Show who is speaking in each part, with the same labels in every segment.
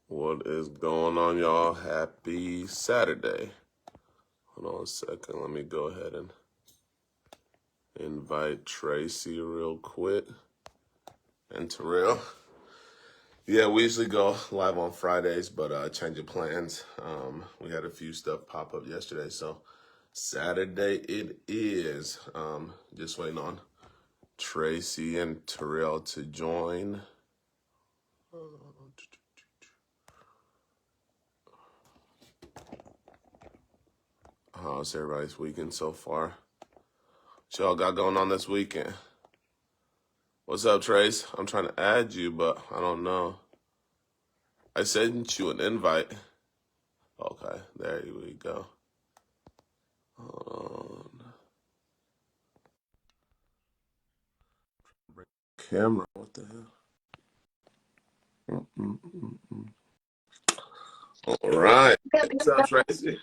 Speaker 1: What is going on, y'all? Happy Saturday. Hold on a second. Let me go ahead and invite Tracy real quick and Terrell. Yeah, we usually go live on Fridays, but change of plans. We had a few stuff pop up yesterday, so Saturday it is. Just waiting on Tracy and Terrell to join. How's everybody's weekend so far? What y'all got going on this weekend? What's up, Trace? I'm trying to add you, but I don't know. I sent you an invite. Okay, there we go. Hold on. Camera, what the hell? All right. What's up, Tracy?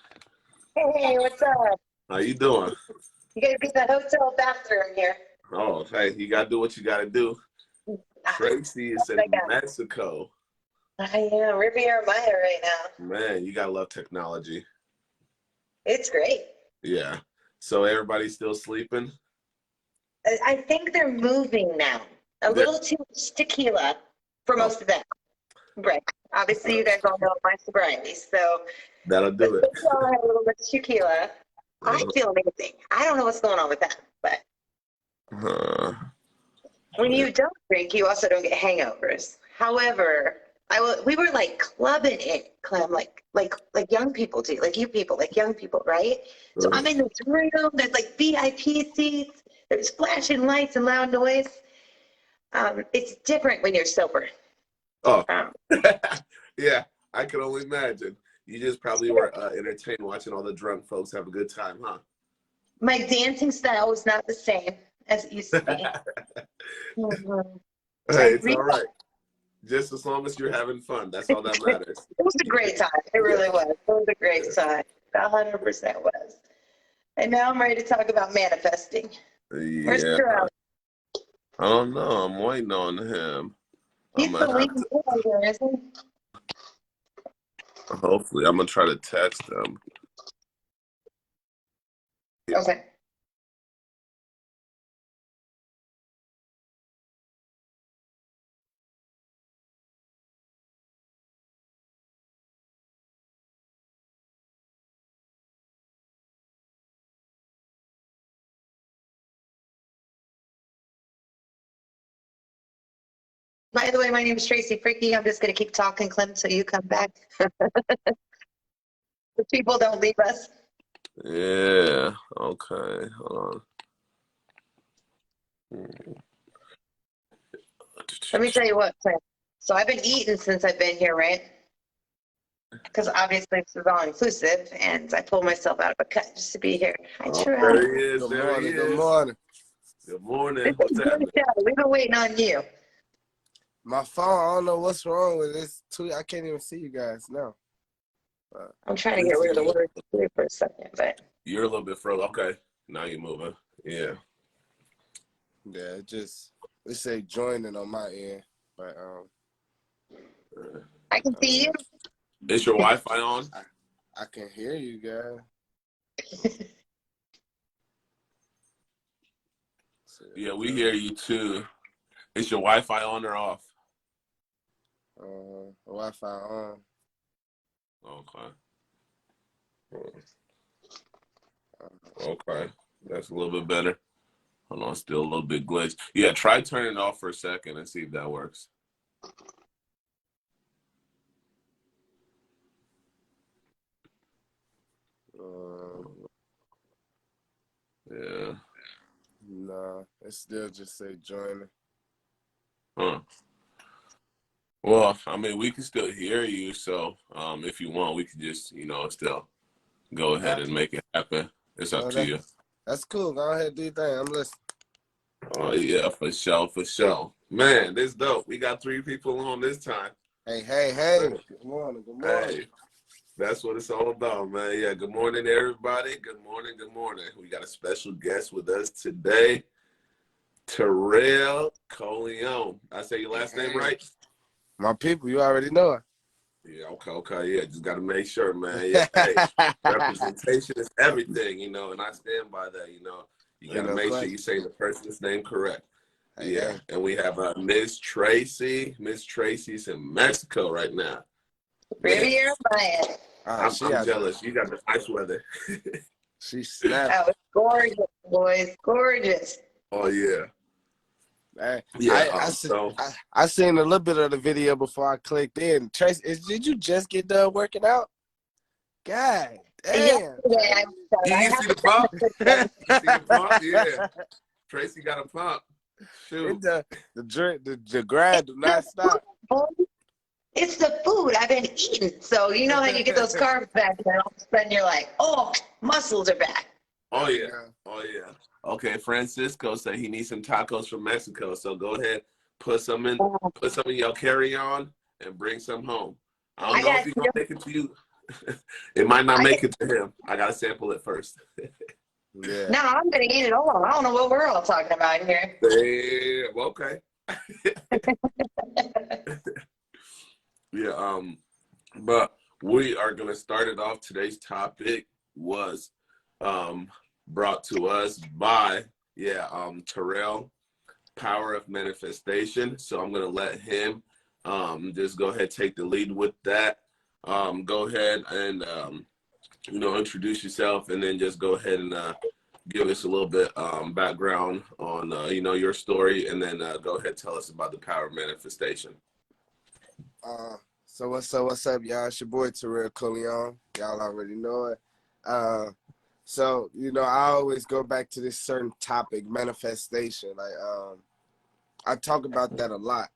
Speaker 2: Hey, what's up?
Speaker 1: How you doing?
Speaker 2: You gotta be the hotel bathroom here.
Speaker 1: Oh, hey, you gotta do what you gotta do. Tracy is in Mexico.
Speaker 2: I am Riviera Maya right now.
Speaker 1: Man, you gotta love technology.
Speaker 2: It's great.
Speaker 1: Yeah. So everybody's still sleeping?
Speaker 2: I think they're moving now. A little too much tequila for most of them. Right. Obviously, you guys all know my sobriety, so
Speaker 1: that'll do it.
Speaker 2: We all have a little bit of tequila. I feel amazing. I don't know what's going on with that, but when you don't drink, you also don't get hangovers. However, we were like clubbing it, Clem, like young people do, like you people, like young people, right? So I'm in this room, there's like VIP seats, there's flashing lights and loud noise. It's different when you're sober.
Speaker 1: Oh, yeah, I can only imagine. You just probably were entertained watching all the drunk folks have a good time, huh?
Speaker 2: My dancing style was not the same as it used to be.
Speaker 1: Hey, it's all right. Just as long as you're having fun, that's all that matters.
Speaker 2: It was a great time. It really was. It was a great time. 100% was. And now I'm ready to talk about manifesting.
Speaker 1: Yeah.
Speaker 2: Where's Terrell?
Speaker 1: I don't know. I'm waiting on him.
Speaker 2: He's the leading player, isn't he?
Speaker 1: Hopefully, I'm gonna try to text him.
Speaker 2: Okay. By the way, my name is Tracy Freaky. I'm just going to keep talking, Clem, so you come back. The people don't leave us.
Speaker 1: Yeah. Okay. Hold on.
Speaker 2: Let me tell you what, Clem. So I've been eating since I've been here, right? Because obviously this is all inclusive, and I pulled myself out of a cut just to be here. Hi, Terrell.
Speaker 1: There he is.
Speaker 3: Good
Speaker 1: there
Speaker 3: morning.
Speaker 1: he is.
Speaker 3: Good morning.
Speaker 1: Good morning. What's happening?
Speaker 2: We've been waiting on you.
Speaker 3: My phone, I don't know what's wrong with this. I can't even see you guys now.
Speaker 2: I'm trying to get rid of the word for a second, but
Speaker 1: you're a little bit further. Okay, now you're moving. Yeah.
Speaker 3: Yeah, it say joining on my end, but
Speaker 2: I can see you.
Speaker 1: Is your Wi-Fi on?
Speaker 3: I can hear you guys.
Speaker 1: Yeah, we hear you too. Is your Wi-Fi on or off?
Speaker 3: Wi-Fi on.
Speaker 1: Okay, that's a little bit better. Hold on, still a little bit glitch. Yeah, try turning it off for a second and see if that works. Yeah.
Speaker 3: No, it still just say joining.
Speaker 1: Huh. Well, I mean, we can still hear you, so if you want, we can just, still go ahead and make it happen. It's up to you.
Speaker 3: That's cool. Go ahead and do your thing. I'm listening.
Speaker 1: Oh, yeah, for sure. Man, this dope. We got 3 people on this time.
Speaker 3: Hey. Good morning.
Speaker 1: Hey, that's what it's all about, man. Yeah, good morning, everybody. Good morning. We got a special guest with us today, Terrell Clem. I say your last name right?
Speaker 3: My people, you already know it.
Speaker 1: Yeah, okay, yeah. Just got to make sure, man. Yeah, hey, representation is everything, and I stand by that. You got
Speaker 3: Ain't
Speaker 1: to
Speaker 3: no
Speaker 1: make sure you
Speaker 3: question.
Speaker 1: say the person's name correct.
Speaker 3: Hey,
Speaker 1: Yeah,
Speaker 3: hey.
Speaker 1: and we have Miss Tracy. Miss Tracy's in Mexico right now. Man,
Speaker 2: Riviera Maya.
Speaker 3: She
Speaker 1: I'm
Speaker 3: has a,
Speaker 1: jealous. You got the nice weather.
Speaker 3: she snapping.
Speaker 2: That was gorgeous, boys. Gorgeous.
Speaker 1: Oh yeah,
Speaker 3: Hey,
Speaker 1: yeah.
Speaker 3: I seen a little bit of the video before I clicked in. Trace, did you just get done working out? God damn,
Speaker 2: Yesterday,
Speaker 3: Trace.
Speaker 2: I
Speaker 1: You
Speaker 2: have
Speaker 1: see
Speaker 2: to
Speaker 1: the
Speaker 2: send
Speaker 1: pump?
Speaker 2: the picture.
Speaker 1: You see the pump? Yeah. Tracy got a pump.
Speaker 3: It
Speaker 1: Shoot.
Speaker 3: the grind do not stop.
Speaker 2: It's the food I've been eating. So you know how you get those carbs back, and then all of a sudden you're like, oh, muscles are back.
Speaker 1: Oh
Speaker 3: There you
Speaker 1: yeah.
Speaker 3: go.
Speaker 1: Oh yeah. Okay, Francisco said he needs some tacos from Mexico. So go ahead, put some in your carry-on and bring some home. I don't
Speaker 2: I
Speaker 1: know if
Speaker 2: got
Speaker 1: he's
Speaker 2: you.
Speaker 1: gonna make it to you. It might not
Speaker 2: I
Speaker 1: make
Speaker 2: get,
Speaker 1: it to him. I gotta sample it first.
Speaker 3: Yeah.
Speaker 2: no, I'm gonna eat it all. I don't know what we're all talking about here.
Speaker 1: Damn, okay. Yeah, but we are gonna start it off. Today's topic was brought to us by Terrell, Power of Manifestation. So I'm gonna let him just go ahead, take the lead with that. Go ahead and introduce yourself, and then just go ahead and give us a little bit background on your story, and then go ahead, tell us about the power of manifestation.
Speaker 3: So what's up, y'all? It's your boy Terrell Clem. Y'all already know it. So I always go back to this certain topic, manifestation. Like I talk about that a lot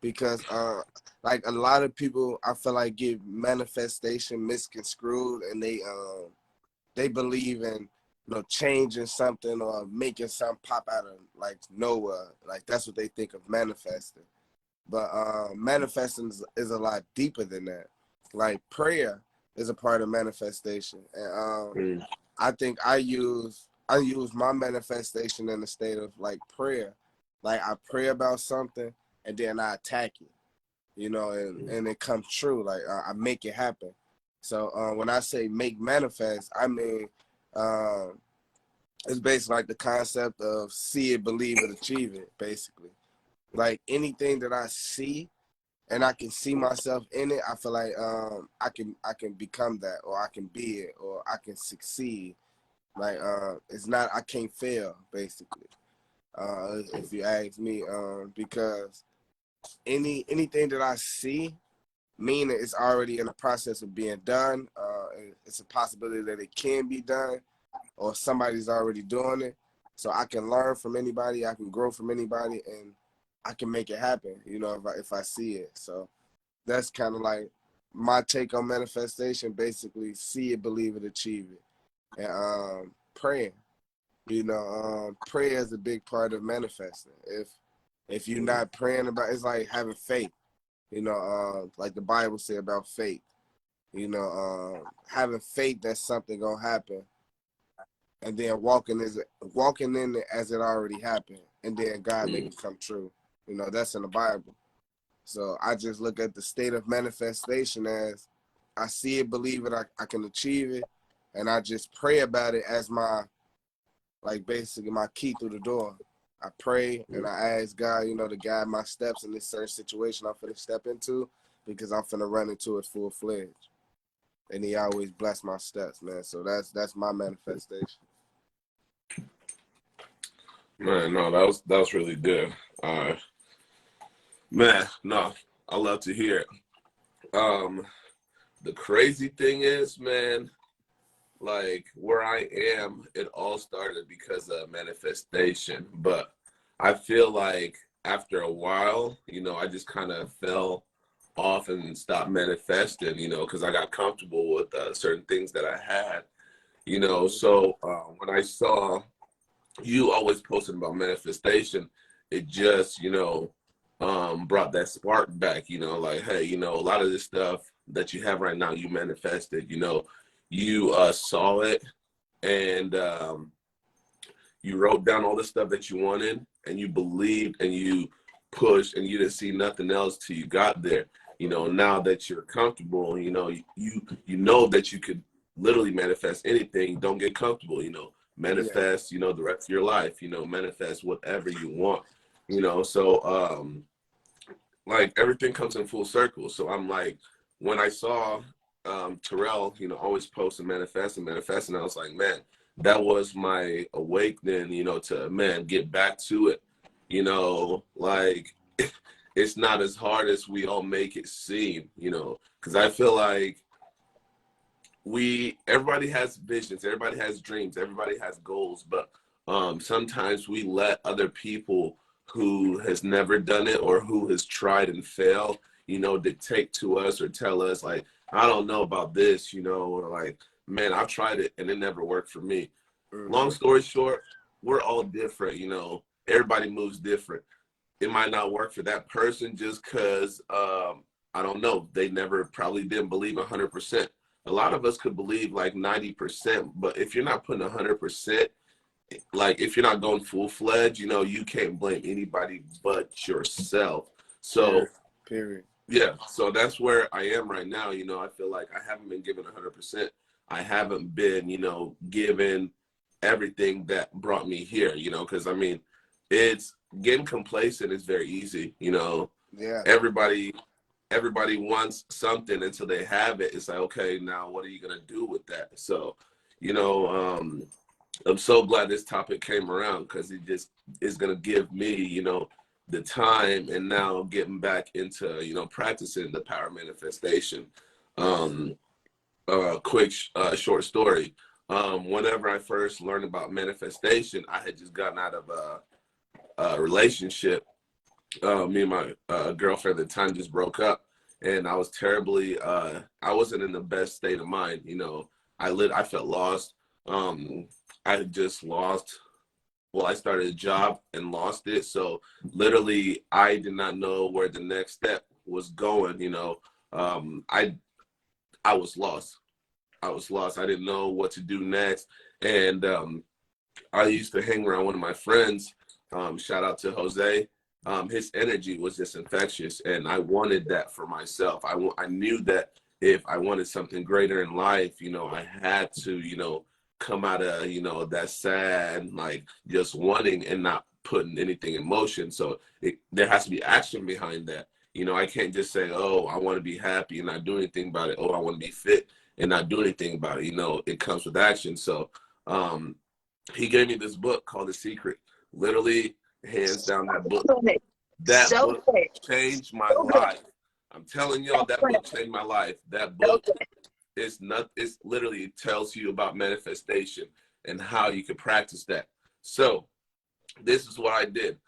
Speaker 3: because like a lot of people I feel like get manifestation misconstrued, and they believe in changing something or making something pop out of like nowhere. Like that's what they think of manifesting. But manifesting is a lot deeper than that. Like prayer is a part of manifestation, and
Speaker 1: Mm.
Speaker 3: I think I use my manifestation in the state of like prayer. Like I pray about something and then I attack it, and it comes true. Like I make it happen. So when I say make manifest, I mean it's basically like the concept of see it, believe it, achieve it. Basically, like anything that I see and I can see myself in it, I feel like I can become that, or I can be it, or I can succeed. Like it's not, I can't fail, basically. If you ask me, because anything that I see, meaning it's already in the process of being done. It's a possibility that it can be done, or somebody's already doing it. So I can learn from anybody, I can grow from anybody, and I can make it happen. If I see it. So that's kind of like my take on manifestation. Basically, see it, believe it, achieve it, and praying. Prayer is a big part of manifesting. If you're not praying about, it's like having faith. Like the Bible say about faith. Having faith that something gonna happen, and then walking in it as it already happened, and then God make it come true. That's in the Bible. So I just look at the state of manifestation as I see it, believe it, I can achieve it, and I just pray about it as my, like basically my key through the door. I pray and I ask God, to guide my steps in this certain situation I'm finna step into, because I'm finna run into it full fledged. And He always bless my steps, man. So that's my manifestation.
Speaker 1: Man, no, that was really good. Man, no, I love to hear it. The crazy thing is, man, like where I am, it all started because of manifestation. But I feel like after a while, I just kind of fell off and stopped manifesting, because I got comfortable with certain things that I had, So when I saw you always posting about manifestation, it just, brought that spark back, like, hey, a lot of this stuff that you have right now, you manifested, you saw it, and you wrote down all the stuff that you wanted, and you believed, and you pushed, and you didn't see nothing else till you got there. now that you're comfortable, you know that you could literally manifest anything. Don't get comfortable, manifest, the rest of your life, manifest whatever you want, so like everything comes in full circle. So I'm like, when I saw Terrell, always post and manifest, and I was like, man, that was my awakening, to, man, get back to it, like it's not as hard as we all make it seem, because I feel like everybody has visions, everybody has dreams, everybody has goals, but sometimes we let other people who has never done it or who has tried and failed, dictate to us or tell us like, I don't know about this, or like, man, I've tried it and it never worked for me. Long story short, we're all different, everybody moves different. It might not work for that person just because, I don't know, they never probably didn't believe 100%. A lot of us could believe like 90%, but if you're not putting 100%, like if you're not going full-fledged, you can't blame anybody but yourself. So
Speaker 3: period.
Speaker 1: Yeah, so that's where I am right now. I feel like I haven't been given 100%. I haven't been, given everything that brought me here, because I mean, it's getting complacent is very easy,
Speaker 3: Yeah.
Speaker 1: Everybody wants something until they have it. It's like, okay, now what are you gonna do with that? So, I'm so glad this topic came around because it just is gonna give me, the time, and now getting back into, practicing the power manifestation. Quick, short story. Whenever I first learned about manifestation, I had just gotten out of a relationship. Me and my girlfriend at the time just broke up, and I was terribly, I wasn't in the best state of mind. I felt lost. I had just lost, well, I started a job and lost it. So literally I did not know where the next step was going. I was lost. I didn't know what to do next. And I used to hang around one of my friends. Shout out to Jose. His energy was just infectious, and I wanted that for myself. I knew that if I wanted something greater in life, I had to, come out of, that sad, like just wanting and not putting anything in motion. So there has to be action behind that. I can't just say, oh, I want to be happy and not do anything about it. Oh, I want to be fit and not do anything about it. It comes with action. So he gave me this book called The Secret. Literally, hands down, that book changed my life. I'm telling y'all, that book changed my life. That book it's literally tells you about manifestation and how you can practice that. So this is what I did.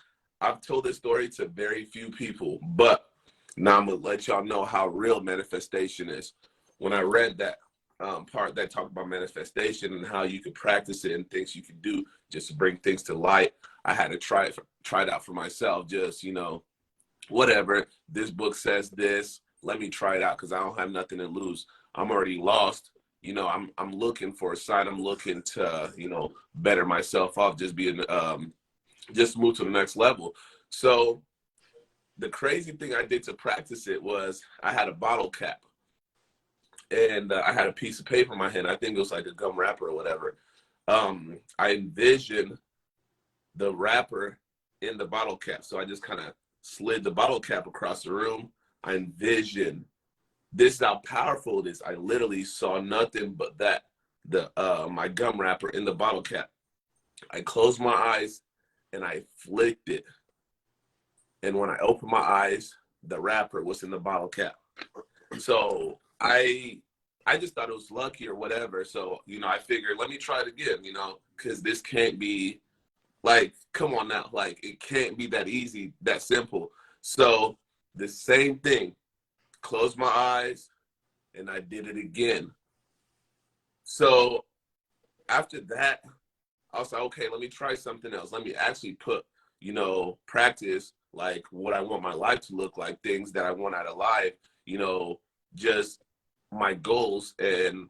Speaker 1: I've told this story to very few people, but now I'm gonna let y'all know how real manifestation is. When I read that part that talked about manifestation and how you could practice it and things you could do just to bring things to light, I had to try it out for myself. Just, whatever, this book says this, let me try it out because I don't have nothing to lose. I'm already lost. I'm looking for a sign. I'm looking to, better myself off, just move to the next level. So the crazy thing I did to practice it was I had a bottle cap, and I had a piece of paper in my hand. I think it was like a gum wrapper or whatever. I envisioned the wrapper in the bottle cap. So I just kind of slid the bottle cap across the room. I envisioned, this is how powerful it is. I literally saw nothing but my gum wrapper in the bottle cap. I closed my eyes and I flicked it. And when I opened my eyes, the wrapper was in the bottle cap. So I just thought it was lucky or whatever. So, I figured, let me try it again, because this can't be, like, come on now. Like, it can't be that easy, that simple. So the same thing, closed my eyes and I did it again. So after that, I was like, okay, let me try something else. Let me actually put, practice like what I want my life to look like, things that I want out of life, just my goals and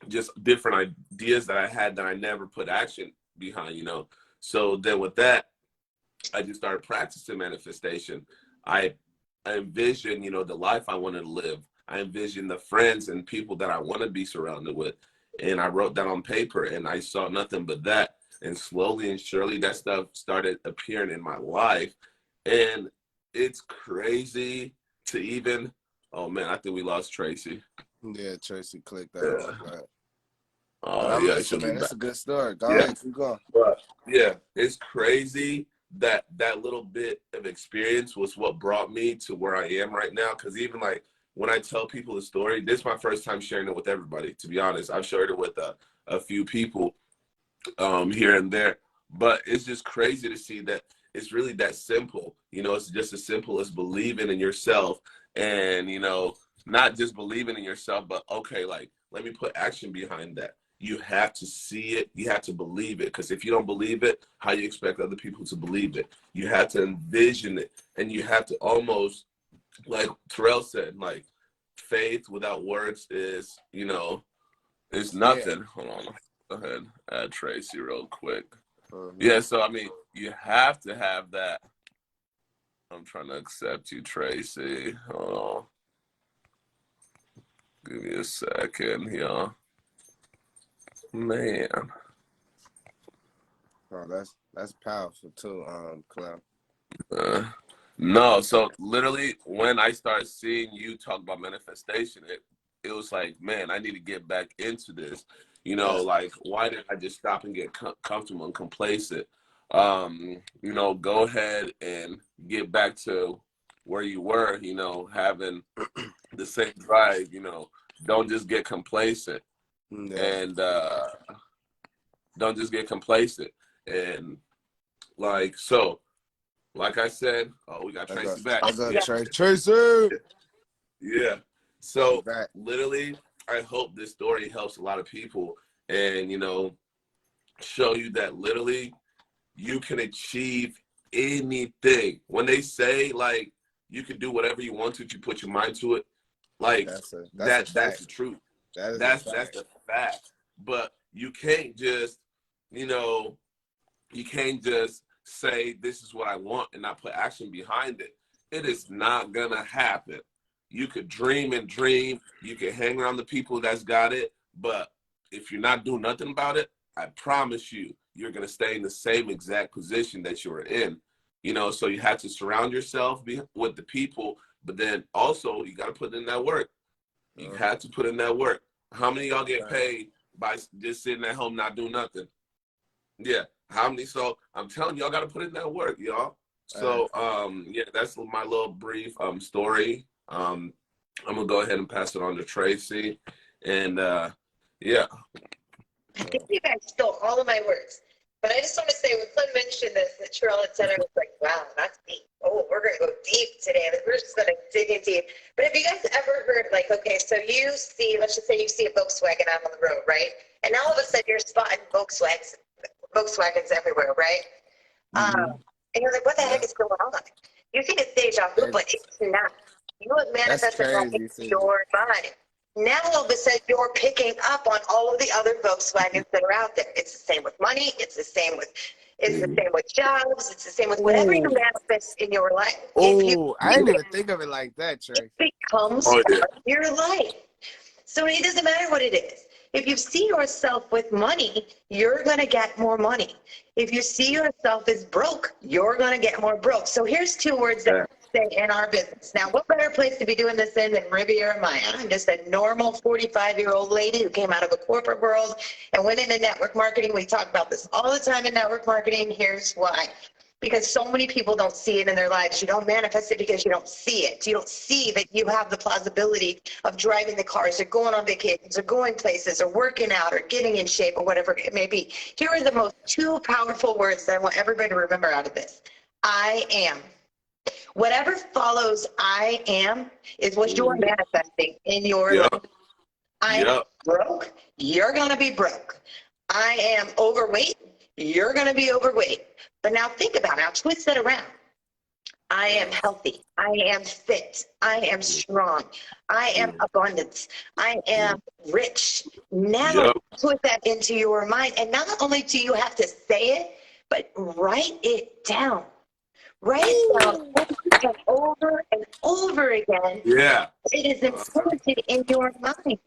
Speaker 1: just different ideas that I had that I never put action behind, So then with that, I just started practicing manifestation. I I envision, you know, the life I wanted to live. I envision the friends and people that I want to be surrounded with. And I wrote that on paper and I saw nothing but that. And slowly and surely that stuff started appearing in my life. And it's crazy to even, oh man, I think we lost Tracy.
Speaker 3: Yeah, Tracy clicked out.
Speaker 1: Yeah.
Speaker 3: But
Speaker 1: Oh
Speaker 3: I'm
Speaker 1: yeah,
Speaker 3: listening,
Speaker 1: she'll be
Speaker 3: man.
Speaker 1: back.
Speaker 3: That's a good story. Go
Speaker 1: Yeah.
Speaker 3: ahead, keep going.
Speaker 1: But yeah, it's crazy that that little bit of experience was what brought me to where I am right now. Because even like when I tell people the story, this is my first time sharing it with everybody. To be honest, I've shared it with a few people here and there, but it's just crazy to see that it's really that simple. You know, it's just as simple as believing in yourself, and you know, not just believing in yourself, but okay, like let me put action behind that. You have to see it, you have to believe it, because if you don't believe it, how you expect other people to believe it? You have to envision it, and you have to almost, like Terrell said, like faith without works is, you know, is
Speaker 3: Yeah.
Speaker 1: nothing. Hold on, go ahead, add Tracy real quick.
Speaker 3: Mm-hmm.
Speaker 1: Yeah, so I mean, you have to have that. I'm trying to accept you, Tracy. Hold on. Give me a second, y'all. Man.
Speaker 3: Oh, that's powerful too, Clem.
Speaker 1: Uh, no, so literally when I started seeing you talk about manifestation, it was like, man, I need to get back into this. You know,
Speaker 3: That's
Speaker 1: like why did I just stop and get comfortable and complacent? You know, go ahead and get back to where you were, you know, having the same drive, you know, don't just get complacent
Speaker 3: yeah.
Speaker 1: and don't just get complacent. And like, so, like I said, oh, we got
Speaker 3: I got
Speaker 1: Tracy back.
Speaker 3: I got
Speaker 1: Yeah.
Speaker 3: Tracy.
Speaker 1: Yeah.
Speaker 3: She's
Speaker 1: So
Speaker 3: back.
Speaker 1: literally, I hope this story helps a lot of people and, you know, show you that literally you can achieve anything. When they say like you can do whatever you want to if you put your mind to it, like
Speaker 3: That's a
Speaker 1: that's
Speaker 3: fact.
Speaker 1: the truth.
Speaker 3: That is a
Speaker 1: That's
Speaker 3: fact.
Speaker 1: the fact. But you can't just, you know, you can't just say this is what I want and not put action behind it. It is not gonna happen. You could dream and dream, you can hang around the people that's got it, but if you're not doing nothing about it, I promise you, you're gonna stay in the same exact position that you were in. You know, so you have to surround yourself with the people, but then also you got to put in that work. You have to put in that work. How many of y'all get paid by just sitting at home not doing nothing? Yeah. How many? So I'm telling y'all got to put in that work, y'all. So yeah, that's my little brief story. I'm gonna go ahead and pass it on to Tracy, and yeah.
Speaker 2: I think you guys stole all of my words. But I just want to say, when Clem mentioned this, that Terrell had said, I was like, wow, that's deep. Oh, we're going to go deep today. Like, we're just going to dig in deep. But have you guys ever heard, like, okay, so you see, let's just say you see a Volkswagen out on the road, right? And now all of a sudden you're spotting Volkswagens everywhere, right? And you're like, what the heck is going on? You think it's deja vu, but it's not. You have
Speaker 3: That's
Speaker 2: manifested that
Speaker 3: crazy.
Speaker 2: in your mind. Now all of a sudden you're picking up on all of the other Volkswagens that are out there. It's the same with money. It's the same with jobs. It's the same with whatever you manifest in your life.
Speaker 3: Oh, I didn't even think of it like that, Tracy.
Speaker 2: It becomes
Speaker 1: Oh, yeah.
Speaker 2: part of your life. So it doesn't matter what it is. If you see yourself with money, you're going to get more money. If you see yourself as broke, you're going to get more broke. So here's two words that we say in our business. Now, what better place to be doing this in than Riviera Maya? I'm just a normal 45-year-old lady who came out of the corporate world and went into network marketing. We talk about this all the time in network marketing. Here's why. Because so many people don't see it in their lives. You don't manifest it because you don't see it. You don't see that you have the plausibility of driving the cars or going on vacations or going places or working out or getting in shape or whatever it may be. Here are the most two powerful words that I want everybody to remember out of this. I am. Whatever follows I am is what you are manifesting in your life. I am broke, you're going to be broke. I am overweight, you're going to be overweight. But now think about it. Now twist it around. I am healthy. I am fit. I am strong. I am abundance. I am rich. Now put that into your mind. And not only do you have to say it, but write it down. Write it down over and over and over again.
Speaker 1: Yeah.
Speaker 2: It is implanted in your mind.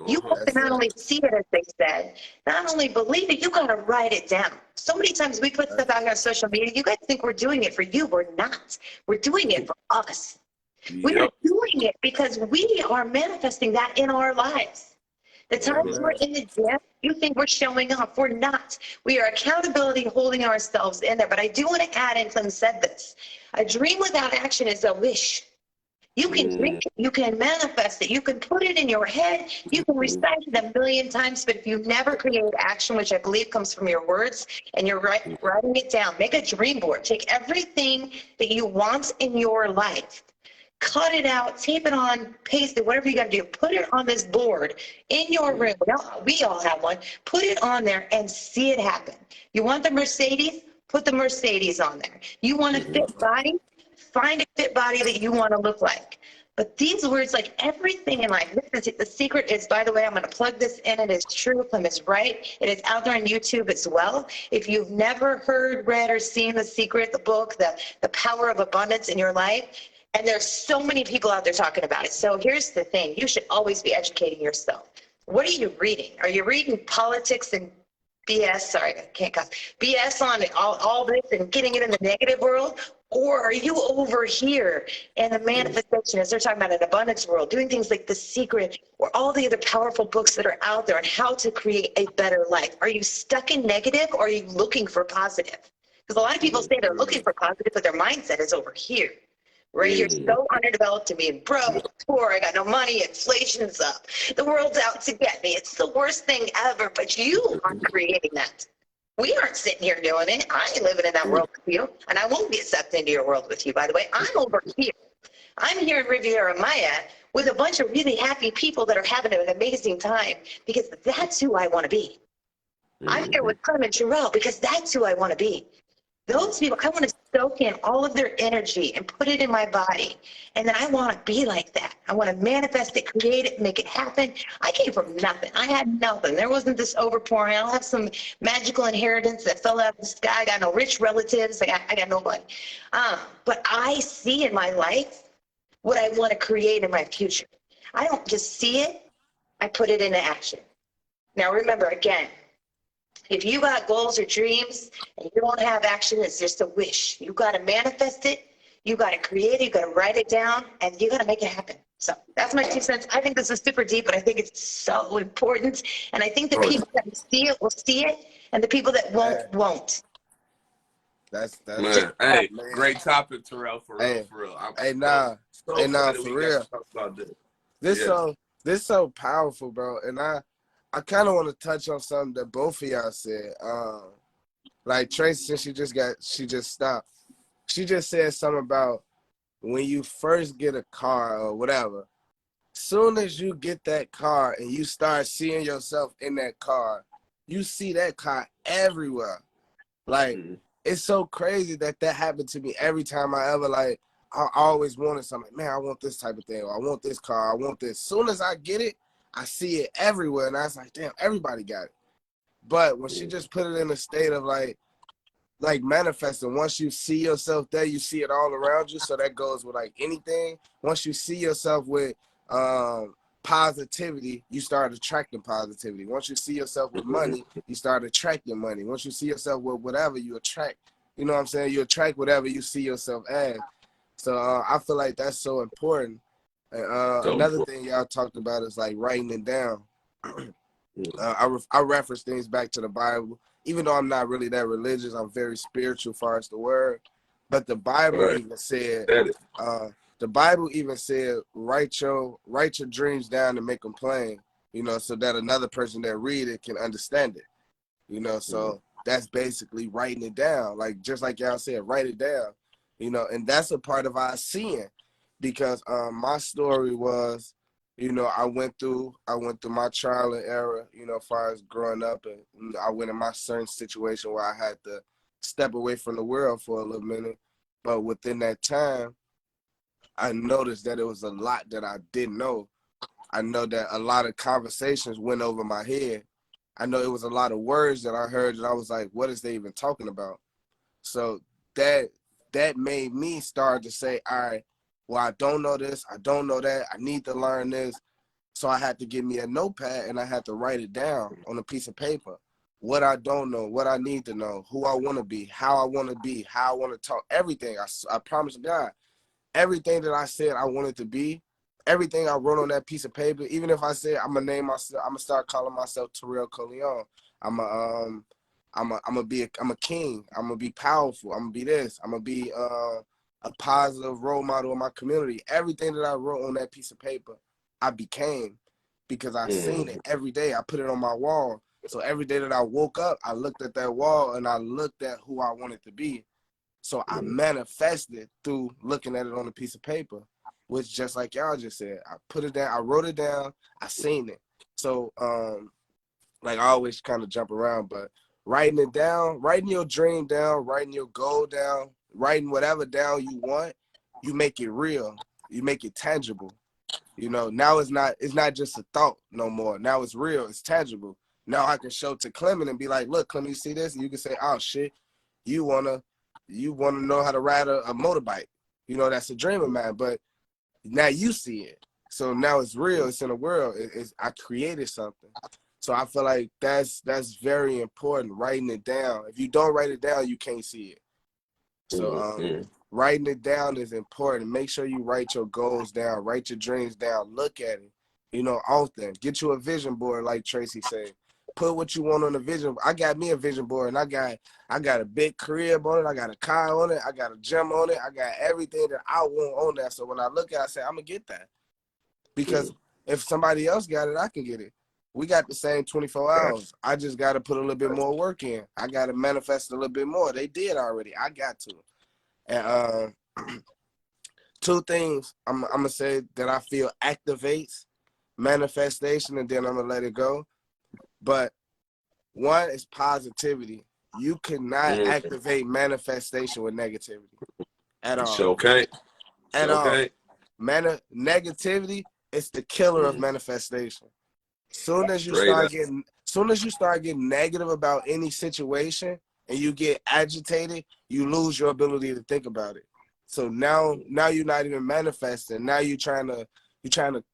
Speaker 2: You have to
Speaker 3: That's
Speaker 2: not
Speaker 3: it.
Speaker 2: only see it, as they said, not only believe it, you got to write it down. So many times we put stuff out here on social media. You guys think we're doing it for you. We're not. We're doing it for us. We are
Speaker 1: Yep.
Speaker 2: doing it because we are manifesting that in our lives. The times
Speaker 1: Mhm.
Speaker 2: we're in the gym, you think we're showing off. We're not. We are accountability holding ourselves in there. But I do want to add, and Clem said this, a dream without action is a wish. You can dream it, you can manifest it, you can put it in your head, you can recite it a million times, but if you never create action, which I believe comes from your words, and you're writing it down, make a dream board. Take everything that you want in your life, cut it out, tape it on, paste it, whatever you got to do. Put it on this board in your room. We all have one. Put it on there and see it happen. You want the Mercedes? Put the Mercedes on there. You want a fit body? Find a fit body that you want to look like. But these words, like everything in life, this is, the secret is, by the way, I'm going to plug this in. It is true. Clem is right. It is out there on YouTube as well. If you've never heard, read, or seen The Secret, the book, the power of abundance in your life, and there's so many people out there talking about it. So here's the thing. You should always be educating yourself. What are you reading? Are you reading politics and BS? Sorry, I can't cuss. BS on all this and getting it in the negative world? Or are you over here in the manifestation, as they're talking about an abundance world, doing things like The Secret or all the other powerful books that are out there on how to create a better life? Are you stuck in negative or are you looking for positive? Because a lot of people say they're looking for positive, but their mindset is over here. Right here, so underdeveloped to me, broke, poor, I got no money, inflation's up, the world's out to get me. It's the worst thing ever, but you are creating that. We aren't sitting here doing it. I ain't living in that world with you, and I won't be accepted into your world with you, by the way. I'm over here. I'm here in Riviera Maya with a bunch of really happy people that are having an amazing time because that's who I want to be. I'm here with Clem and Terrell because that's who I want to be. Those people, I want to soak in all of their energy and put it in my body. And then I want to be like that. I want to manifest it, create it, make it happen. I came from nothing. I had nothing. There wasn't this overpouring. I don't have some magical inheritance that fell out of the sky. I got no rich relatives. I got nobody. But I see in my life what I want to create in my future. I don't just see it. I put it into action. Now, remember, again, if you got goals or dreams and you don't have action, it's just a wish. You got to manifest it. You got to create it. You got to write it down, and you got to make it happen. So that's my 2 cents. I think this is super deep, but I think it's so important. And I think the people that see it will see it, and the people that won't.
Speaker 3: That's
Speaker 1: Man, hey,
Speaker 3: man.
Speaker 1: great topic, Terrell. For real,
Speaker 3: Hey,
Speaker 1: for real. I'm
Speaker 3: hey,
Speaker 1: so excited
Speaker 3: for
Speaker 1: we
Speaker 3: real.
Speaker 1: got to talk about this.
Speaker 3: This so powerful, bro. And I kind of want to touch on something that both of y'all said. Like Tracy, since she just stopped. She just said something about when you first get a car or whatever. Soon as you get that car and you start seeing yourself in that car, you see that car everywhere. Like, it's so crazy that happened to me every time I ever, like, I always wanted something. Man, I want this type of thing. Or I want this car. I want this. Soon as I get it, I see it everywhere. And I was like, damn, everybody got it. But when she just put it in a state of, like manifesting, once you see yourself there, you see it all around you. So that goes with, like, anything. Once you see yourself with positivity, you start attracting positivity. Once you see yourself with money, you start attracting money. Once you see yourself with whatever, you attract, you know what I'm saying? You attract whatever you see yourself as. So I feel like that's so important. Another thing y'all talked about is like writing it down. I reference things back to the Bible. Even though I'm not really that religious, I'm very spiritual as far as the word. But the Bible even said, write your dreams down and make them plain, you know, so that another person that read it can understand it, you know. So that's basically writing it down, like just like y'all said, write it down, you know. And that's a part of our seeing, because my story was, you know, I went through my trial and error, you know, as far as growing up, and I went in my certain situation where I had to step away from the world for a little minute. But within that time, I noticed that it was a lot that I didn't know. I know that a lot of conversations went over my head. I know it was a lot of words that I heard that I was like, what is they even talking about? So that that made me start to say, all right, well, I don't know this, I don't know that, I need to learn this. So I had to get me a notepad and I had to write it down on a piece of paper. What I don't know, what I need to know, who I want to be, how I want to be, how I want to talk, everything. I promise God, everything that I said I wanted to be, everything I wrote on that piece of paper, even if I said I'm gonna name myself, I'm gonna start calling myself Terrell Clem. I'm a king. I'm gonna be powerful. I'm gonna be this. I'm gonna be a positive role model in my community. Everything that I wrote on that piece of paper, I became, because I seen it every day. I put it on my wall. So every day that I woke up, I looked at that wall and I looked at who I wanted to be. So I manifested through looking at it on a piece of paper, which, just like y'all just said, I put it down, I wrote it down, I seen it. So like I always kind of jump around, but writing it down, writing your dream down, writing your goal down, writing whatever down you want, you make it real, you make it tangible. You know, now it's not just a thought no more. Now it's real, it's tangible. Now I can show to Clement and be like, look, Clement, you see this? And you can say, oh shit, you wanna know how to ride a motorbike. You know, that's a dream of mine. But now you see it. So now it's real, it's in the world. I created something. So I feel like that's very important, writing it down. If you don't write it down, you can't see it. So writing it down is important. Make sure you write your goals down, write your dreams down, look at it, you know, often. Get you a vision board, like Tracy said. Put what you want on the vision. I got me a vision board, and I got a big crib on it. I got a car on it. I got a gym on it. I got everything that I want on that. So when I look at it, I say, I'm going to get that. Because if somebody else got it, I can get it. We got the same 24 hours. I just got to put a little bit more work in. I got to manifest a little bit more. They did already. I got to. And two things I'm going to say that I feel activates manifestation, and then I'm going to let it go. But one is positivity. You cannot activate manifestation with negativity at all.
Speaker 1: Okay.
Speaker 3: At all. Negativity is the killer of manifestation. Soon as you start getting negative about any situation and you get agitated, you lose your ability to think about it. So now you're not even manifesting. Now you're trying to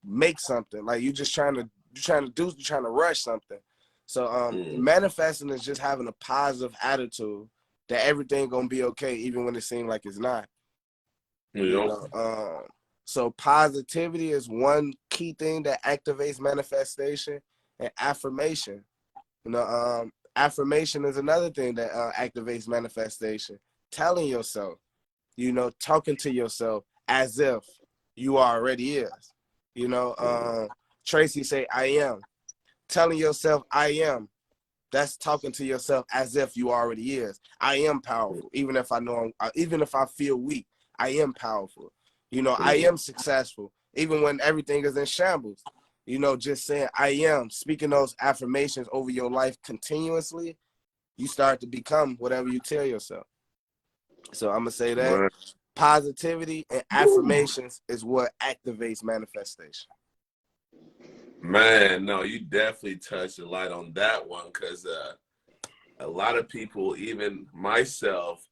Speaker 3: make something. Like you're trying to rush something. So manifesting is just having a positive attitude that everything gonna be okay, even when it seems like it's not. You know, so positivity is one key thing that activates manifestation, and affirmation. You know, affirmation is another thing that activates manifestation. Telling yourself, you know, talking to yourself as if you already is. You know, Tracy say, I am. Telling yourself, I am. That's talking to yourself as if you already is. I am powerful, even if even if I feel weak. I am powerful. You know, I am successful, even when everything is in shambles. You know, just saying I am, speaking those affirmations over your life continuously, you start to become whatever you tell yourself. So I'm gonna say that positivity and affirmations is what activates manifestation.
Speaker 1: Man, no, you definitely touched the light on that one, because a lot of people, even myself,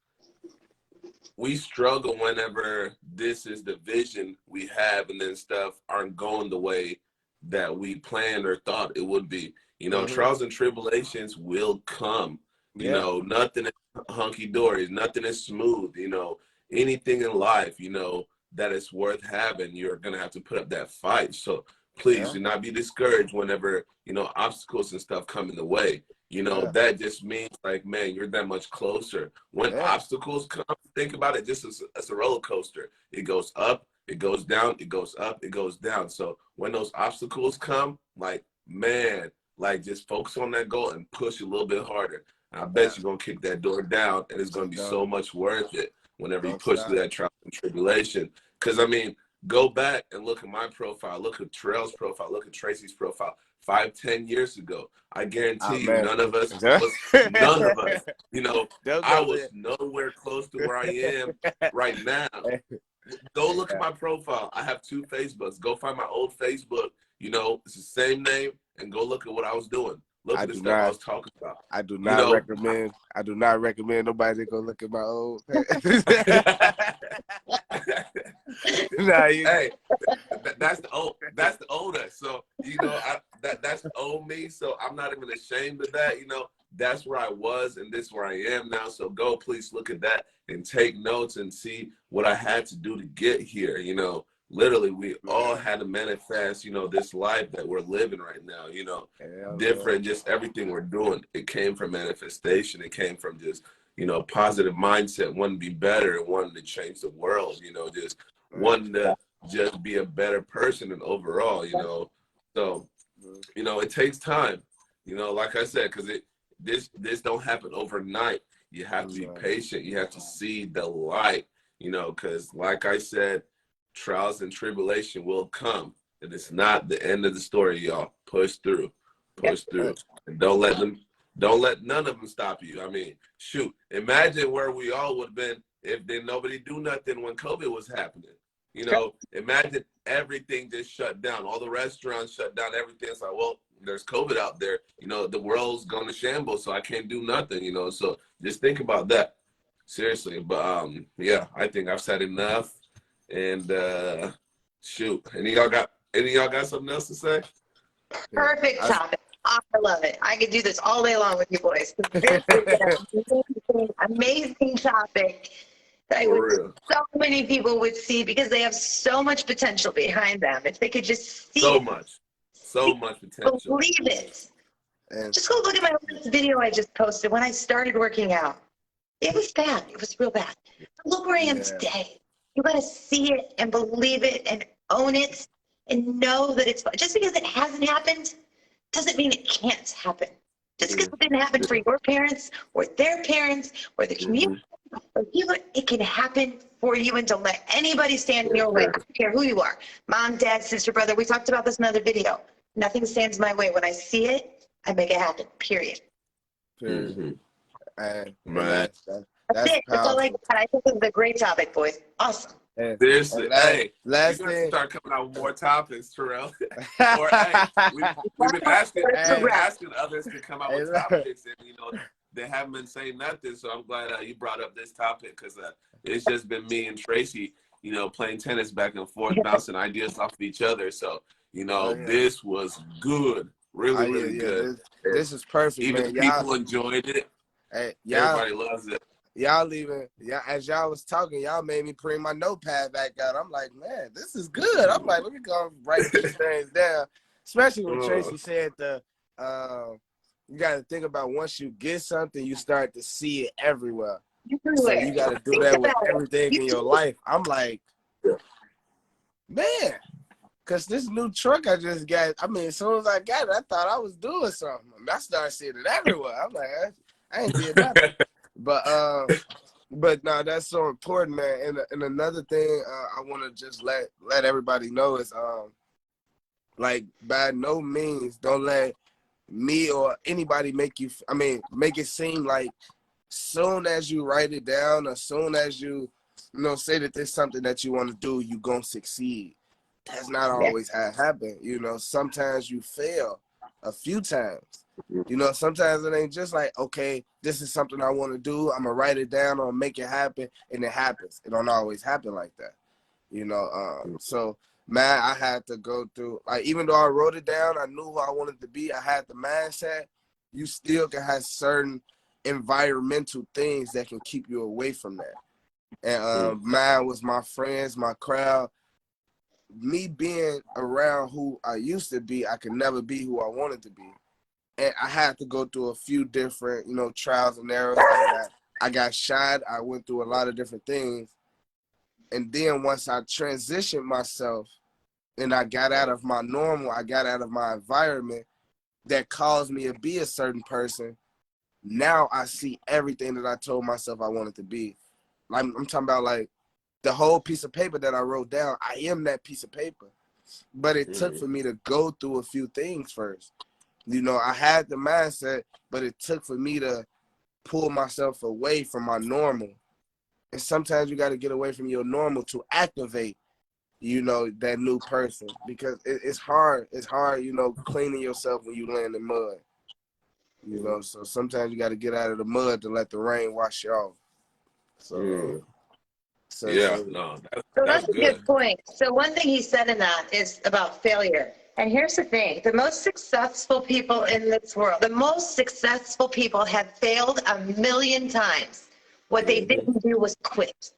Speaker 1: we struggle whenever this is the vision we have and then stuff aren't going the way that we planned or thought it would be. You know, trials and tribulations will come. You know, nothing is hunky-dory. Nothing is smooth. You know, anything in life, you know, that is worth having, you're going to have to put up that fight. So please do not be discouraged whenever, you know, obstacles and stuff come in the way. You know, that just means like, man, you're that much closer. When obstacles come, think about it just as a roller coaster. It goes up, it goes down, it goes up, it goes down. So when those obstacles come, like, man, like just focus on that goal and push a little bit harder. And I bet you're going to kick that door down, and it's going to be so much worth it whenever you push through that trial and tribulation. Because, I mean, go back and look at my profile, look at Terrell's profile, look at Tracy's profile 5-10 years ago. I guarantee you, none of us, you know, I was nowhere close to where I am right now. Go look at my profile. I have 2 Facebooks. Go find my old Facebook. You know, it's the same name, and go look at what I was doing. Look
Speaker 3: I
Speaker 1: at the
Speaker 3: do
Speaker 1: stuff I
Speaker 3: not.
Speaker 1: was talking about.
Speaker 3: I do
Speaker 1: You
Speaker 3: not
Speaker 1: know,
Speaker 3: recommend. I do not recommend nobody to go look at my old. Nah,
Speaker 1: hey, that's the old. That's the old us. So you know, that's the old me. So I'm not even ashamed of that. You know, that's where I was, and this is where I am now. So go, please look at that and take notes and see what I had to do to get here. You know, literally, we all had to manifest. You know, this life that we're living right now. You know, different, just everything we're doing. It came from manifestation. It came from just positive mindset, wanting to be better and wanting to change the world. You know, just wanting to just be a better person and overall, So, it takes time, like I said, because this don't happen overnight. You have to be patient. You have to see the light, because like I said, trials and tribulation will come. And it's not the end of the story, y'all. Push through. Push through. And don't let none of them stop you. I mean, shoot, imagine where we all would have been if then nobody do nothing when COVID was happening. Imagine everything just shut down. All the restaurants shut down. Everything's like, well, there's COVID out there. The world's going to shambles, so I can't do nothing. So just think about that. Seriously. But yeah, I think I've said enough. And shoot, any of y'all got something else to say?
Speaker 2: Perfect topic. I love it. I could do this all day long with you boys. This is an amazing topic that I wish so many people would see because they have so much potential behind them. If they could just see
Speaker 1: so much potential.
Speaker 2: Believe it. Just go look at my last video I just posted when I started working out. It was bad. It was real bad. But look where I am today. You got to see it and believe it and own it and know that it's just because it hasn't happened doesn't mean it can't happen. Just because it didn't happen for your parents or their parents or the community, or it can happen for you, and don't let anybody stand in your way. I don't care who you are. Mom, dad, sister, brother. We talked about this in another video. Nothing stands in my way. When I see it, I make it happen. Period.
Speaker 3: And
Speaker 1: Right.
Speaker 2: That's it. That's all I got. I think this is a great topic, boys. Awesome.
Speaker 1: Seriously, hey,
Speaker 3: last
Speaker 1: you're gonna
Speaker 3: thing,
Speaker 1: start coming out with more topics, Terrell. Or hey, we've been asking others to come out with topics, and they haven't been saying nothing. So I'm glad you brought up this topic because it's just been me and Tracy, playing tennis back and forth, bouncing ideas off of each other. So this was good, really good.
Speaker 3: This is perfect,
Speaker 1: even
Speaker 3: man.
Speaker 1: the people enjoyed it.
Speaker 3: Hey,
Speaker 1: everybody loves it.
Speaker 3: As y'all was talking, y'all made me bring my notepad back out. I'm like, man, this is good. I'm like, let me go write these things down. Especially when Tracy said you got to think about once you get something, you start to see it everywhere. So you got to do that with everything in your life. I'm like, man, because this new truck I just got, I mean, as soon as I got it, I thought I was doing something. I started seeing it everywhere. I'm like, I ain't did nothing. But no, that's so important, man. And another thing I want to just let everybody know is like by no means don't let me or anybody make it seem like soon as you write it down or soon as you say that there's something that you want to do, you gonna succeed. That's not always how it happens. Sometimes you fail a few times. Sometimes it ain't just like, okay, this is something I want to do. I'm going to write it down or make it happen, and it happens. It don't always happen like that. So, man, I had to go through, like, even though I wrote it down, I knew who I wanted to be. I had the mindset. You still can have certain environmental things that can keep you away from that. And mine was my friends, my crowd. Me being around who I used to be, I could never be who I wanted to be. And I had to go through a few different, trials and errors. I got shot. I went through a lot of different things. And then once I transitioned myself and I got out of my normal, I got out of my environment that caused me to be a certain person, now I see everything that I told myself I wanted to be. Like, I'm talking about, like, the whole piece of paper that I wrote down, I am that piece of paper. But it took for me to go through a few things first. I had the mindset, but it took for me to pull myself away from my normal. And sometimes you got to get away from your normal to activate, that new person. Because it's hard. It's hard, cleaning yourself when you lay in the mud. You know, so sometimes you got to get out of the mud to let the rain wash you off. So,
Speaker 1: Yeah, no,
Speaker 2: So
Speaker 1: that's
Speaker 2: that's a
Speaker 1: good.
Speaker 2: good point. So one thing he said in that is about failure. And here's the thing, the most successful people in this world, the most successful people have failed a million times. What they didn't do was quit.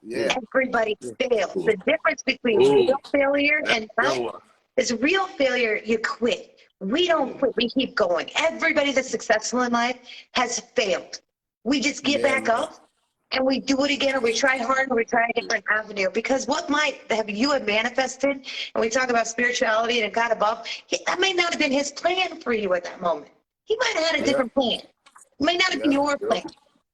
Speaker 3: yeah.
Speaker 2: Everybody fails.
Speaker 1: Ooh.
Speaker 2: The difference between
Speaker 1: Ooh,
Speaker 2: real failure
Speaker 1: that's
Speaker 2: and
Speaker 1: a
Speaker 2: not
Speaker 1: good one.
Speaker 2: is real failure, you quit. We don't quit, we keep going. Everybody that's successful in life has failed. We just get
Speaker 3: Yeah,
Speaker 2: back
Speaker 3: man.
Speaker 2: up and we do it again, or we try harder, or we try a different avenue. Because what might have you have manifested, and we talk about spirituality and God above, that may not have been his plan for you at that moment. He might have had a
Speaker 3: Yeah,
Speaker 2: different plan. It may not have been
Speaker 3: yeah,
Speaker 2: your plan,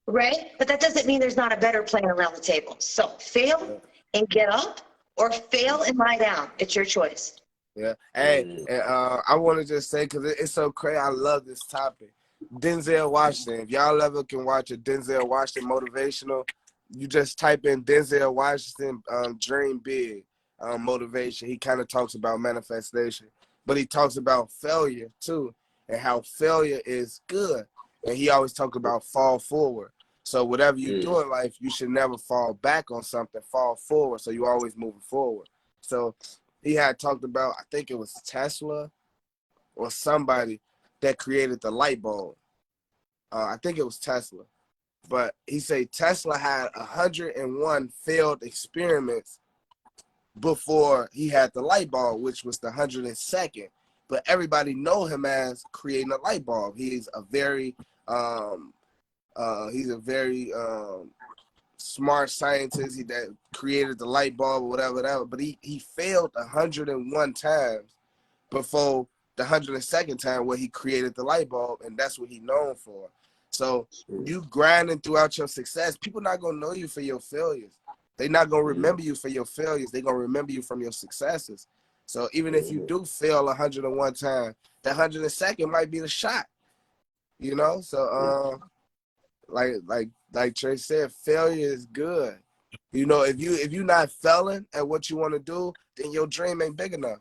Speaker 2: right? But that doesn't mean there's not a better plan around the table. So fail and get up, or fail and lie down. It's your choice.
Speaker 3: yeah. Hey, and, I want to just say, because it's so crazy, I love this topic. Denzel Washington. If y'all ever can watch a Denzel Washington motivational, you just type in Denzel Washington dream big motivation. He kind of talks about manifestation, but he talks about failure too, and how failure is good. And he always talks about fall forward. So whatever you do in life, you should never fall back on something, fall forward. So you always moving forward. So he had talked about, I think it was Tesla or somebody that created the light bulb. I think it was Tesla. But he said Tesla had 101 failed experiments before he had the light bulb, which was the 102nd. But everybody know him as creating a light bulb. He's a very smart scientist that created the light bulb or whatever. But he failed 101 times before the 102nd time where he created the light bulb, and that's what he's known for. So you grinding throughout your success, people not gonna know you for your failures. They're not gonna remember you for your failures. They're gonna remember you from your successes. So even if you do fail 101 times, the 102nd might be the shot. You know? So like Tracy said, failure is good. You know, if you're not failing at what you want to do, then your dream ain't big enough.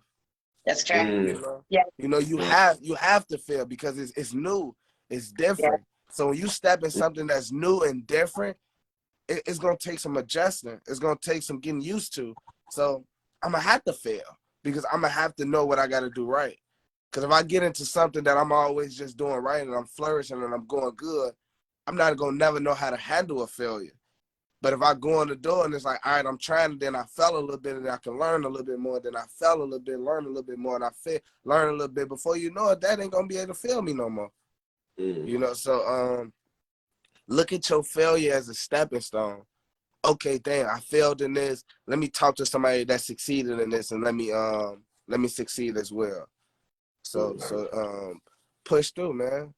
Speaker 2: That's true.
Speaker 3: You know, you have to fail because it's new, it's different. So when you step in something that's new and different, it's gonna take some adjustment. It's gonna take some getting used to. So I'm gonna have to fail because I'm gonna have to know what I gotta do right. Because if I get into something that I'm always just doing right and I'm flourishing and I'm going good, I'm not gonna never know how to handle a failure. But if I go in the door and it's like, all right, I'm trying, then I fell a little bit and I can learn a little bit more. Then I fell a little bit, learn a little bit more, and I learn a little bit. Before you know it, that ain't gonna be able to fail me no more. You know, so look at your failure as a stepping stone. Okay, damn, I failed in this. Let me talk to somebody that succeeded in this, and let me succeed as well. So push through, man.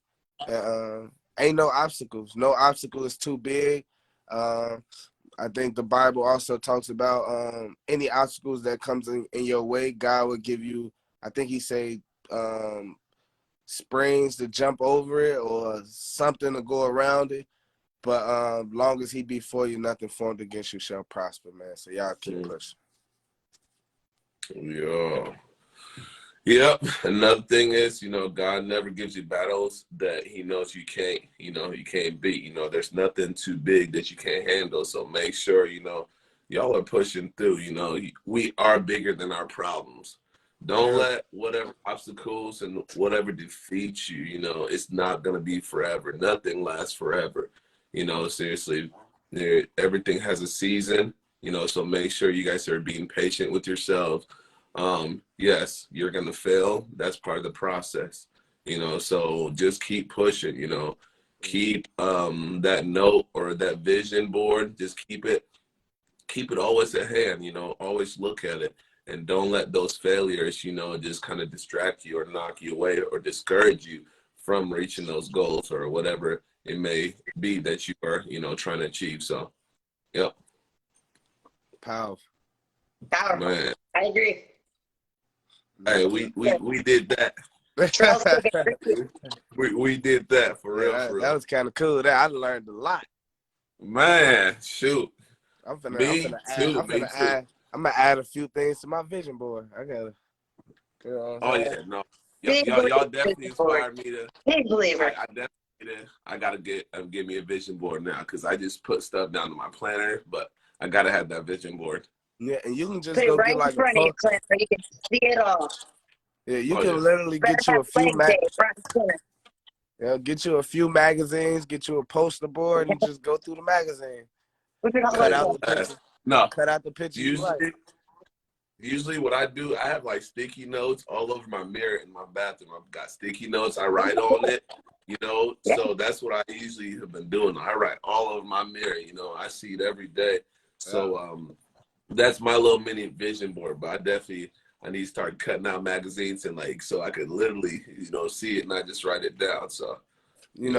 Speaker 3: Ain't no obstacles. No obstacle is too big. I think the Bible also talks about any obstacles that comes in your way, God will give you, I think he say springs to jump over it or something to go around it. But long as he be for you, nothing formed against you shall prosper, man. So y'all keep pushing.
Speaker 1: Yeah. Yep. Another thing is, God never gives you battles that he knows you can't beat. There's nothing too big that you can't handle. So make sure, y'all are pushing through. We are bigger than our problems. Don't let whatever obstacles and whatever defeats you, it's not going to be forever. Nothing lasts forever. Seriously, everything has a season, so make sure you guys are being patient with yourselves. Yes, you're gonna fail. That's part of the process, so just keep pushing, keep that note or that vision board, just keep it always at hand, always look at it, and don't let those failures, just kind of distract you or knock you away or discourage you from reaching those goals or whatever it may be that you are, trying to achieve. So, yep.
Speaker 3: Powerful.
Speaker 1: Man.
Speaker 2: I agree.
Speaker 1: Hey, we did that.
Speaker 2: Terrell's
Speaker 1: we did that for real, for real.
Speaker 3: That was kind of cool. That I learned a lot.
Speaker 1: Man, shoot.
Speaker 3: I'm
Speaker 1: Me too.
Speaker 3: I'm gonna add a few things to my vision board. I gotta.
Speaker 1: Oh yeah, no.
Speaker 2: Big
Speaker 1: y'all
Speaker 2: believer
Speaker 1: definitely
Speaker 2: vision board.
Speaker 1: inspired me to.
Speaker 2: Big believer.
Speaker 1: I definitely I gotta give me a vision board now because I just put stuff down to my planner, but I gotta have that vision board.
Speaker 3: Yeah, and you can
Speaker 2: Put
Speaker 3: just
Speaker 2: it
Speaker 3: go
Speaker 2: right
Speaker 3: get
Speaker 2: in
Speaker 3: like a
Speaker 2: front of you,
Speaker 3: post.
Speaker 2: Clem, so you can see it all.
Speaker 3: Yeah, you
Speaker 1: Oh
Speaker 3: can
Speaker 1: yeah.
Speaker 3: literally
Speaker 2: Better
Speaker 3: get
Speaker 2: have
Speaker 3: you a few
Speaker 2: blank day, front and center.
Speaker 3: get you a few magazines, get you a poster board, and just go through the magazine.
Speaker 2: Look at all
Speaker 3: Cut
Speaker 2: those
Speaker 3: out
Speaker 2: ones.
Speaker 3: the pictures.
Speaker 1: No,
Speaker 3: Cut out the pictures you like.
Speaker 1: usually what I do, I have like sticky notes all over my mirror in my bathroom. I've got sticky notes. I write on it,
Speaker 2: Yeah.
Speaker 1: So that's what I usually have been doing. I write all over my mirror. I see it every day. So that's my little mini vision board. But I need to start cutting out magazines and so I could literally, see it and not just write it down. So
Speaker 3: we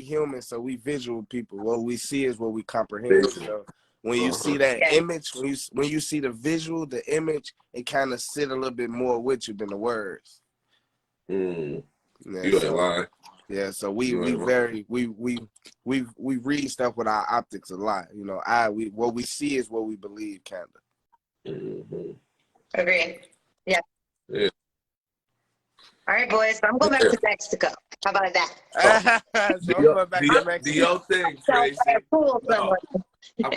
Speaker 3: human, so we visual people. What we see is what we comprehend.
Speaker 1: vision.
Speaker 3: So when you see that image, when you see the visual, the image, it kind of sit a little bit more with you than the words.
Speaker 1: Mm.
Speaker 3: Yeah,
Speaker 1: You ain't lying.
Speaker 3: yeah, so we read stuff with our optics a lot. What we see is what we believe, kind of.
Speaker 1: Mm-hmm.
Speaker 2: Agreed. Yeah.
Speaker 1: Yeah.
Speaker 2: All right, boys. I'm going back to Mexico. How about that?
Speaker 3: So I'm going back to
Speaker 1: Do your
Speaker 3: Mexico.
Speaker 1: thing, Tracy.
Speaker 2: Fool someone.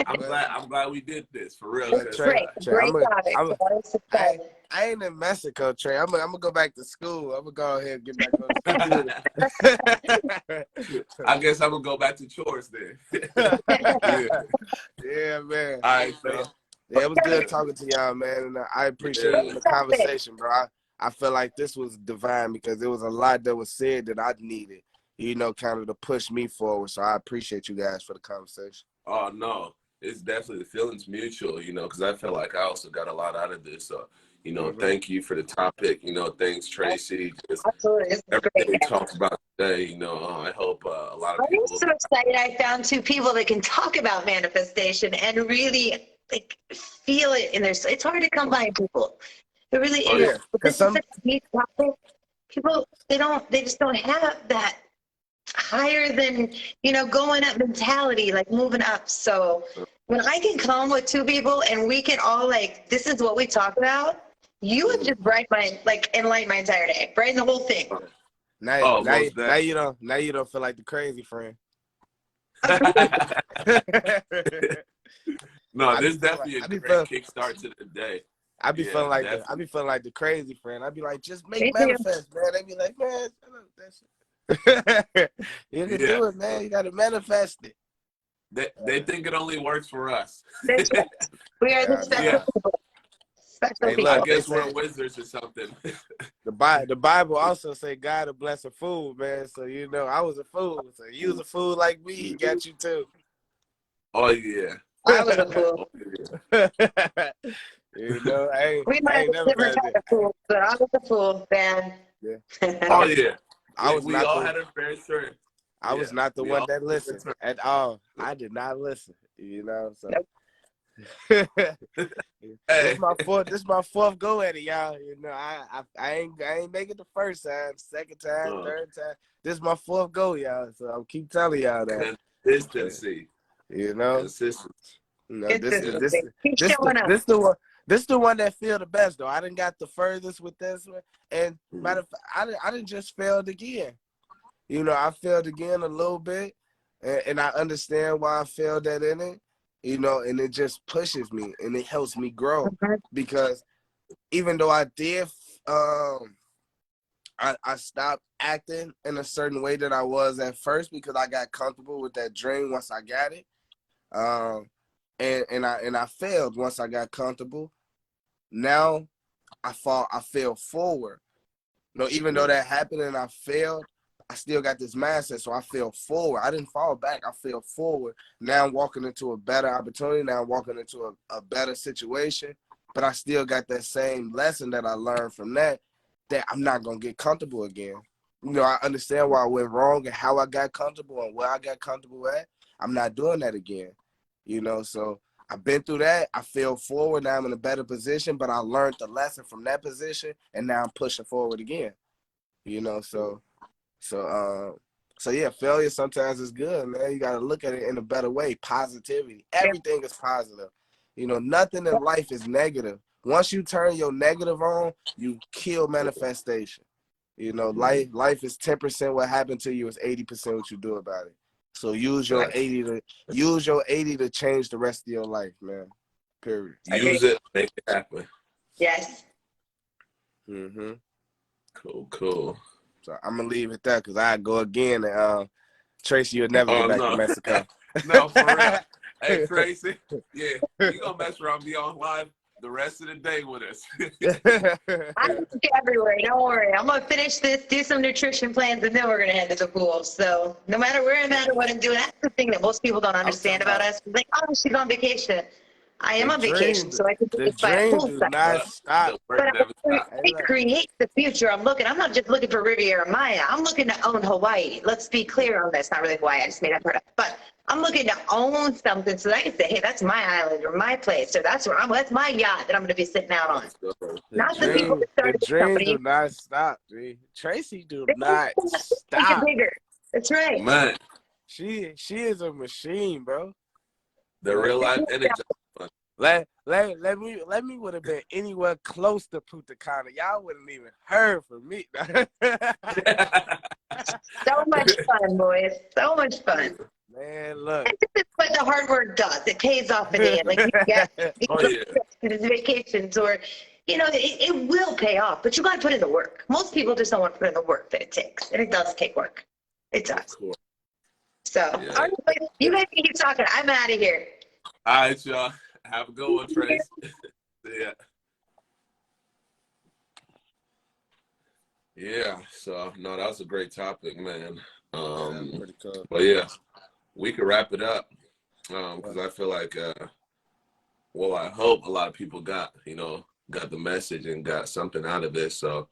Speaker 1: I'm glad we did this for real.
Speaker 2: It's great. Great topic.
Speaker 3: I ain't in Mexico, Trey. I'm gonna go back to school. I'm gonna go ahead and get back on the school.
Speaker 1: I guess I'm gonna go back to chores then.
Speaker 3: Yeah, man.
Speaker 1: All right, so.
Speaker 3: Yeah, it was good talking to y'all, man, and I appreciate the conversation, bro. I feel like this was divine because there was a lot that was said that I needed, kind of to push me forward. So I appreciate you guys for the conversation.
Speaker 1: Oh no, it's definitely the feelings mutual, because I feel like I also got a lot out of this. So, thank you for the topic. Thanks, Tracy.
Speaker 2: Absolutely.
Speaker 1: Everything we talked about today, I hope a lot of people.
Speaker 2: I'm so excited I found two people that can talk about manifestation and really feel it in their. It's hard to come by people. It really is.
Speaker 3: Yeah.
Speaker 2: This is such a deep topic. People, they just don't have that higher than, going up mentality, like moving up. So when I can come with two people and we can all this is what we talk about, you would just enlighten my entire day, brighten the whole thing.
Speaker 3: Now you don't feel like the crazy friend.
Speaker 1: No, this is definitely a great kickstart to the day.
Speaker 3: I be feeling like the crazy friend. I'd be like, just make manifest, man. They be like, man, you can do it, man. You gotta manifest it.
Speaker 1: They think it only works for us.
Speaker 2: We are the special people. Special people.
Speaker 1: I guess we're wizards or something.
Speaker 3: The Bible also say God will bless a fool, man. So I was a fool. So you was a fool like me, he got you too.
Speaker 1: Oh yeah.
Speaker 2: I was a fool. We might have different type of fools, but I was a fool, man.
Speaker 3: Yeah.
Speaker 1: Oh yeah.
Speaker 3: We all had
Speaker 1: a fair share.
Speaker 3: I was not the one that listened at all. I did not listen. So
Speaker 2: Nope.
Speaker 3: This is my fourth go at it, y'all. I ain't make it the first time, second time, third time. This is my fourth go, y'all. So I'll keep telling y'all that.
Speaker 1: Consistency.
Speaker 3: Consistency. This the one that feel the best though. I didn't got the furthest with this one, and matter of fact, I didn't just failed again. I failed again a little bit, and I understand why I failed that in it. And it just pushes me and it helps me grow because even though I did, I stopped acting in a certain way that I was at first because I got comfortable with that dream once I got it. And I failed once I got comfortable. Now I fail forward. Even though that happened and I failed, I still got this mindset, so I fell forward. I didn't fall back. I fell forward. Now I'm walking into a better opportunity. Now I'm walking into a better situation, but I still got that same lesson that I learned from that I'm not going to get comfortable again. I understand why I went wrong and how I got comfortable and where I got comfortable at. I'm not doing that again, so I've been through that. I fell forward. Now I'm in a better position, but I learned the lesson from that position, and now I'm pushing forward again, So yeah, failure sometimes is good, man. You got to look at it in a better way. Positivity. Everything is positive. Nothing in life is negative, once you turn your negative on, you kill manifestation. You know, life is 10% what happened to you, is 80% what you do about it. So use your 80 to change the rest of your life, man. Period.
Speaker 1: Use it, make it happen.
Speaker 2: Yes.
Speaker 3: Mm-hmm.
Speaker 1: Cool.
Speaker 3: So I'm gonna leave it there because I go again and Tracy, you'll never get back to Mexico.
Speaker 1: No, for real. Hey, Tracy. Yeah, you gonna mess around, be on live the rest of the day with us.
Speaker 2: I'm everywhere. Don't worry. I'm gonna finish this, do some nutrition plans, and then we're gonna head to the pool. So no matter where I'm at or what I'm doing, that's the thing that most people don't understand about us. Like, oh, she's on vacation. I am on vacation, so I can do
Speaker 3: the
Speaker 2: this by a
Speaker 3: dream
Speaker 2: poolside.
Speaker 3: do not stop.
Speaker 2: But I create the future. I'm not just looking for Riviera Maya. I'm looking to own Hawaii. Let's be clear on this. Not really Hawaii. I just made up for it. But I'm looking to own something so that I can say, hey, that's my island or my place, or that's my yacht that I'm going to be sitting out on. Not the people that started
Speaker 3: the dream
Speaker 2: company.
Speaker 3: do not stop, G. Tracy do not stop.
Speaker 2: Make it bigger. That's right.
Speaker 1: Man,
Speaker 3: she is a machine, bro.
Speaker 1: The real life energy.
Speaker 3: Let me would have been anywhere close to Punta Cana. Y'all wouldn't even heard from me.
Speaker 2: So much fun, boys. So much fun.
Speaker 3: Man, look.
Speaker 2: This is what the hard work does. It pays off in the end. Like, you get vacations or, you know, it will pay off, but you got to put in the work. Most people just don't want to put in the work that it takes, and it does take work. It does. So, all right, you guys can keep talking. I'm out of here.
Speaker 1: All right, y'all. Have a good one, Trace. Yeah. Yeah. So no, that was a great topic, man.
Speaker 3: Pretty cool.
Speaker 1: But yeah, we could wrap it up because I feel like, well, I hope a lot of people got the message and got something out of this. So,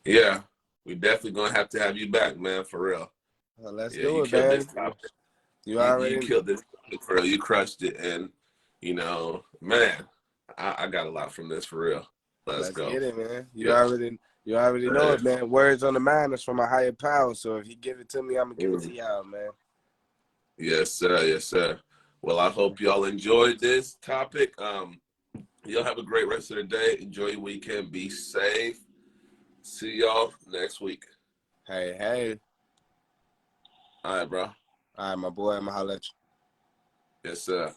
Speaker 1: yeah, we definitely gonna have to have you back, man, for real.
Speaker 3: Well, let's do it, man.
Speaker 1: You killed this for real. You crushed it, and you know, man, I got a lot from this for real. Let's go.
Speaker 3: Get it, man. You already know it, man. Words on the mind is from a higher power. So if you give it to me, I'm gonna give it to y'all, man.
Speaker 1: Yes, sir. Yes, sir. Well, I hope y'all enjoyed this topic. Y'all have a great rest of the day. Enjoy your weekend. Be safe. See y'all next week.
Speaker 3: Hey.
Speaker 1: All right, bro.
Speaker 3: All right, my boy. I'm gonna holler at you.
Speaker 1: Yes, sir.